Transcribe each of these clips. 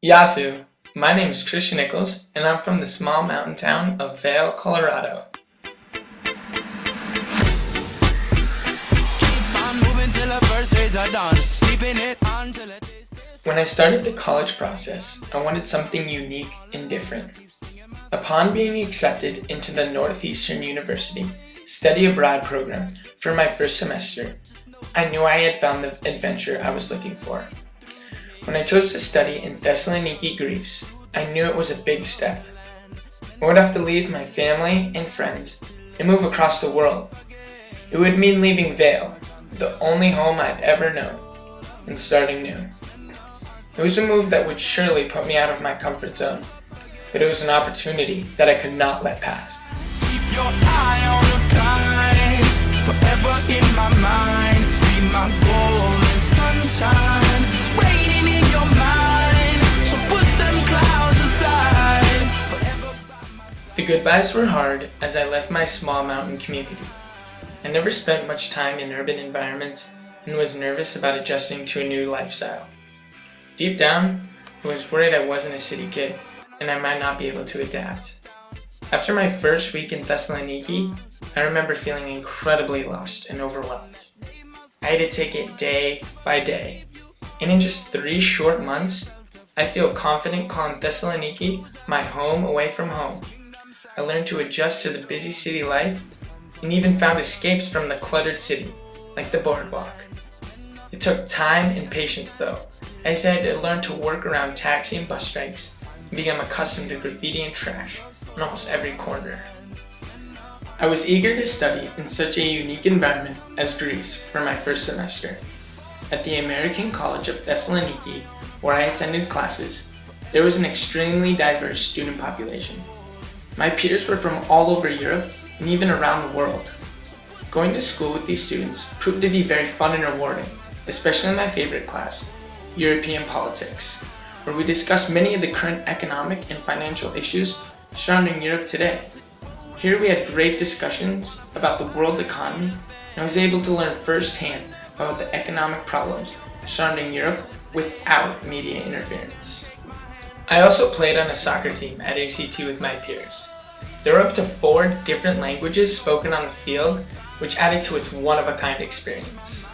Yasu, my name is Christian Nichols, and I'm from the small mountain town of Vail, Colorado. When I started the college process, I wanted something unique and different. Upon being accepted into the Northeastern University Study Abroad program for my first semester, I knew I had found the adventure I was looking for. When I chose to study in Thessaloniki, Greece, I knew it was a big step. I would have to leave my family and friends and move across the world. It would mean leaving Vail, the only home I've ever known, and starting new. It was a move that would surely put me out of my comfort zone, but it was an opportunity that I could not let pass. Keep your eye on the prize, forever in my mind, be my golden sunshine, it's waiting in your mind, so push them clouds aside, forever by my side. The goodbyes were hard as I left my small mountain community. I never spent much time in urban environments and was nervous about adjusting to a new lifestyle. Deep down, I was worried I wasn't a city kid and I might not be able to adapt. After my first week in Thessaloniki, I remember feeling incredibly lost and overwhelmed. I had to take it day by day, and in just 3 short months, I feel confident calling Thessaloniki my home away from home. I learned to adjust to the busy city life and even found escapes from the cluttered city, like the boardwalk. It took time and patience though, as I had to learn to work around taxi and bus strikes and become accustomed to graffiti and trash in almost every corner. I was eager to study in such a unique environment as Greece for my first semester. At the American College of Thessaloniki, where I attended classes, there was an extremely diverse student population. My peers were from all over Europe and even around the world. Going to school with these students proved to be very fun and rewarding, especially in my favorite class, European Politics, where we discussed many of the current economic and financial issues surrounding Europe today. Here we had great discussions about the world's economy, and I was able to learn firsthand about the economic problems surrounding Europe without media interference. I also played on a soccer team at ACT with my peers. There were up to 4 different languages spoken on the field, which added to its one-of-a-kind experience.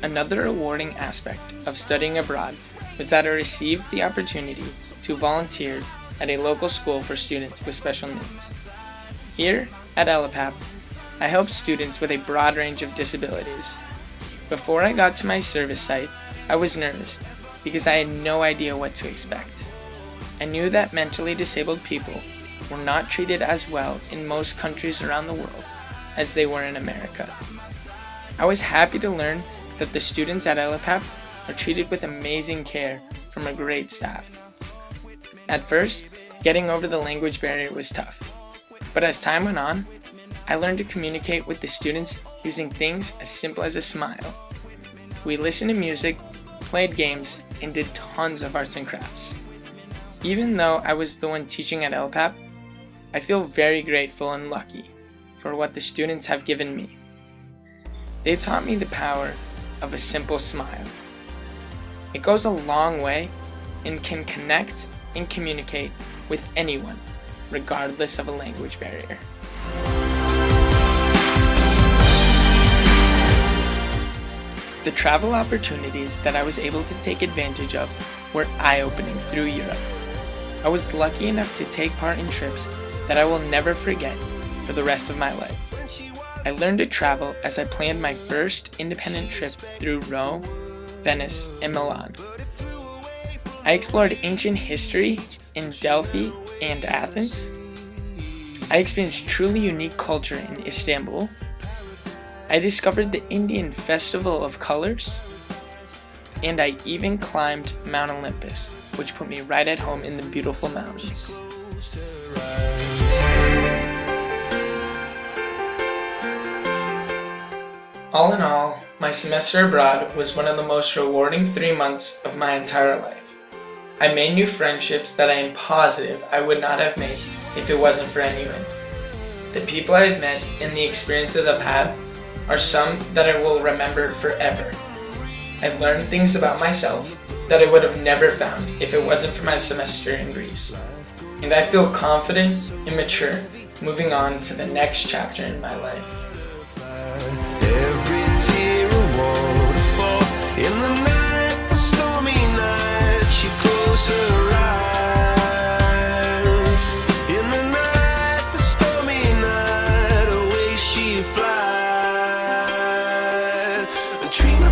Another rewarding aspect of studying abroad was that I received the opportunity to volunteer at a local school for students with special needs. Here at LPAP, I helped students with a broad range of disabilities. Before I got to my service site, I was nervous because I had no idea what to expect. I knew that mentally disabled people were not treated as well in most countries around the world as they were in America. I was happy to learn that the students at LPAP are treated with amazing care from a great staff. At first, getting over the language barrier was tough, but as time went on, I learned to communicate with the students using things as simple as a smile. We listened to music, played games, and did tons of arts and crafts. Even though I was the one teaching at LPAP, I feel very grateful and lucky for what the students have given me. They taught me the power of a simple smile. It goes a long way and can connect and communicate with anyone, regardless of a language barrier. The travel opportunities that I was able to take advantage of were eye-opening through Europe. I was lucky enough to take part in trips that I will never forget for the rest of my life. I learned to travel as I planned my first independent trip through Rome, Venice, and Milan. I explored ancient history in Delphi and Athens. I experienced truly unique culture in Istanbul. I discovered the Indian Festival of Colors. And I even climbed Mount Olympus, which put me right at home in the beautiful mountains. All in all, my semester abroad was one of the most rewarding 3 months of my entire life. I made new friendships that I am positive I would not have made if it wasn't for NUin. The people I've met and the experiences I've had are some that I will remember forever. I've learned things about myself that I would have never found if it wasn't for my semester in Greece. And I feel confident and mature moving on to the next chapter in my life. Every tear a waterfall. In the night, the stormy night, she closed her eyes. In the night, the stormy night, away she flies. And dream